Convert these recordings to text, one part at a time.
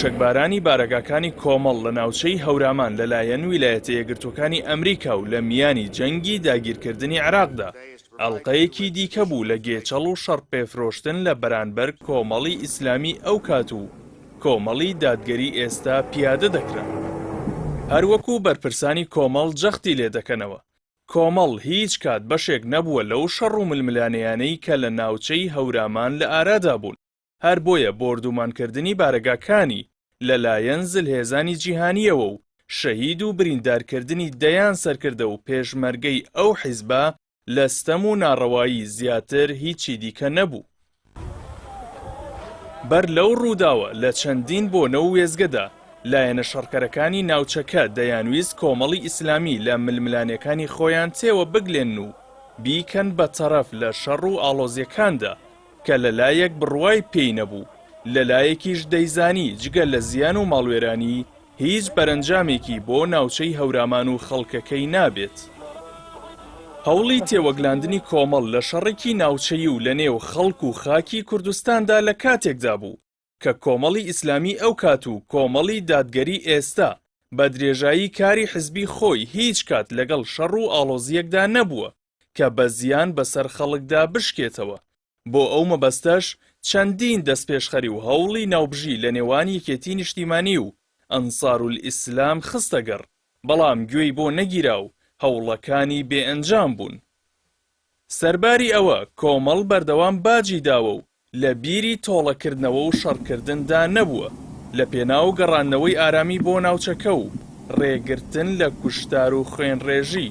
موشکبارانی بارەگاکانی کۆمەڵ لە ناوچەی هەورامان لەلایەن ویلایەتە یەکگرتووەکانی ئەمریکا و لە میانی جەنگی داگیرکردنی عێراقدا ئەڵقەیەکی دیکە بوو لە گێچەڵ و شەڕ پێفرۆشتن لە بەرانبەر کۆمەڵی ئیسلامی ئەو کات و کۆمەڵی دادگەری ئێستا پیادە دەکرا. هەروەکو بەرپرسانی کۆمەڵ جەختی لێ دەکەنەوە. کۆمەڵ هیچ کات بەشێک نەبووە لەو شەڕ و ململانەیانەی کە لە ناوچەی هەورامان لە ئارادا بوون. هەر بۆیە بۆردومانکردنی بارەگاکانی لەلایەن زلهێزانی جیهانیەوە و شەهید و بریندارکردنی دەیان سەرکردە و پێشمەرگەی ئەو حیزبە لە ستەم و ناڕەوایی زیاتر هیچی دیکە نەبوو. بەر لەو ڕووداوە لە چەندین بۆنە و وێزگەدا لایەنە شەڕکەرەکانی ناوچەکە دەیانویست کۆمەڵی ئیسلامی لە ململانەکانی خۆیان تێوە بگلێن و بیکەن بە تەرەف لە شەڕ و ئاڵۆزیەکاندا کە لەلایەک بڕوای پێی نەبوو، لەلایەکیش دەیزانی جگە لە زیان و ماڵوێرانی هیچ بەرەنجامێکی بۆ ناوچەی هەورامان و خەڵکەکەی نابێت. هەوڵی تێوەگلاندنی کۆمەڵ لە شەڕێکی ناوچەیی و لە نێو خەڵک و خاکی کوردستاندا لە کاتێکدا بوو کە کۆمەڵی ئیسلامی ئەو کات و کۆمەڵی دادگەری ئێستا بە درێژایی کاری حزبی خۆی هیچ کات لەگەڵ شەڕ و ئاڵۆزیەکدا نەبووە کە بە زیان بەسەر خەڵکدا بشکێتەوە. بۆ ئەو مەبەستەش چەندین دەستپێشخەری و هەوڵی ناوبژی لە نێوان یەکێتی نیشتیمانی و ئەنساروولئیسلام خستەگەڕ، بەڵام گوێی بۆ نەگیرا و هەوڵەکانی بێئەنجام بوون. سەرباری ئەوە کۆمەڵ بەردەوام باجی داوە و لە بیری تۆڵەکردنەوە و شەڕکردندا نەبووە، لە پێناو گەڕاندنەوەی ئارامی بۆ ناوچەکە و ڕێگرتن لە کوشتار و خوێنڕێژی.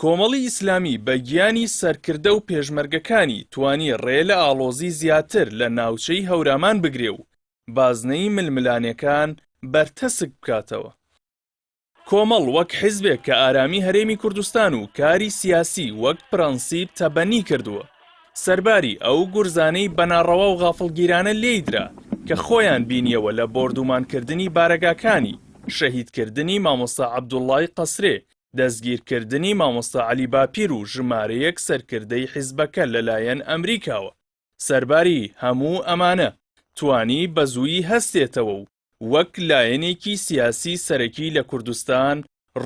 کۆمەڵی ئیسلامی بە گیانی سەرکردە و پێشمەرگەکانی توانی ڕێ لە ئاڵۆزی زیاتر لە ناوچەی هەورامان بگرێ و بازنەی ململانەکان بەرتەسک بکاتەوە. کۆمەڵ وەک حیزبێک کە ئارامی هەرێمی کوردستان و کاری سیاسی وەک پرەنسیب تەبەنی کردووە، سەرباری ئەو گورزانەی بەناڕەوا و غافڵگیرانە لێیدرا کە خۆیان بینیەوە لە بۆردومانکردنی بارەگاکانی، شەهیدکردنی مامۆستا عەبدوڵڵای قەسرێ، دەستگیرکردنی مامۆستا عەلی باپیر و ژمارەیەک سەرکردەی حیزبەکە لەلایەن ئەمریکاوە. سەرباری هەموو ئەمانە توانی بەزوویی هەستێتەوە و وەک لایەنێکی سیاسی سەرەکی لە کوردستان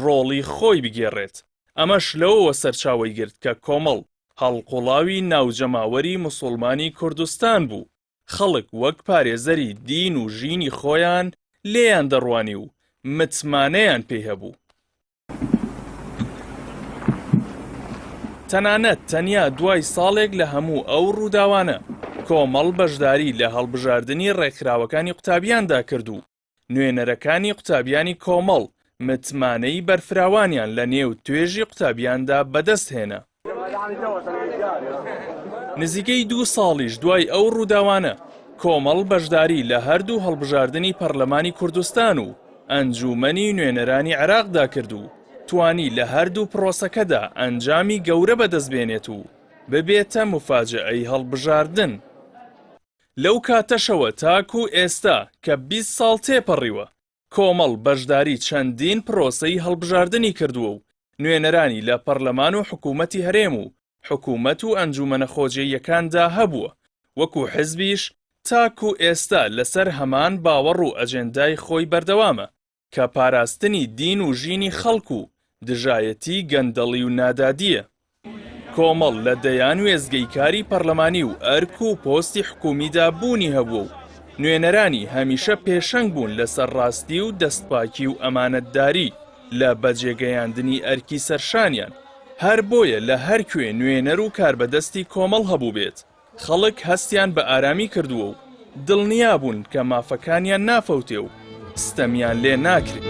ڕۆڵی خۆی بگێڕێت. ئەمەش لەوەوە سەرچاوەی گرت کە کۆمەڵ هەڵقوڵاوی ناوجەماوەری موسڵمانی کوردستان بوو. خەڵک وەک پارێزەری دین و ژینی خۆیان لێیان دەڕوانی و متمانەیان پێی هەبوو. تەنانەت تەنیا دوای ساڵێک لە هەموو ئەو ڕووداوانە کۆمەڵ بەشداری لە هەڵبژاردننی ڕێکخراوەکانی قوتابیاندا کرد و نوێنەرەکانی قوتابیانی کۆمەڵ متمانەی بەرفراوانیان لە نێو توێژی قوتابیاندا بەدەست هێنا. نزیکەی 2 ساڵیش دوای ئەو ڕووداوانە کۆمەڵ بەشداری لە هەردوو هەڵبژاردننی پەرلەمانی کوردستان و ئەنجومەنی نوێنەرانی عێراقدا کرد و توانی لە هەردوو پرۆسەکەدا ئەنجامی گەورە بەدەستبێنێت و ببێتە مفاجئەی هەڵبژاردن. لەو کاتەشەوە تاکو ئێستا کە 20 ساڵ تێپەڕیوە کۆمەڵ بەشداری چەندین پرۆسەی هەڵبژاردننی کردووە و نوێنەرانی لە پەرلەمان و حکوومەتی هەرێم و حکوومەت و ئەنجومەنە خۆجێیەکاندا هەبووە. وەکو حیزبیش تاکو ئێستا لەسەر هەمان باوەڕ و ئەجێندای خۆی بەردەوامە کە پاراستنی دین و ژینی خەڵک و دژایەتی گەندەڵی و نادادیە. کۆمەڵ لە دەیان وێزگەی کاری پەرلەمانی و ئەرک و پۆستی حکومیدا بوونی هەبوو و نوێنەرانی هەمیشە پێشەنگ بوون لەسەر ڕاستی و دەستپاکی و ئەمانەتداری لە بەجێگەیاندنی ئەرکی سەرشانیان. هەر بۆیە لە هەر کوێ نوێنەر و کاربەدەستی کۆمەڵ هەبوو بێت، خەڵک هەستیان بە ئارامی کردووە و دڵنیا بوون کە مافەکانیان نافەوتێ و ستەمیان لێ ناکرێت.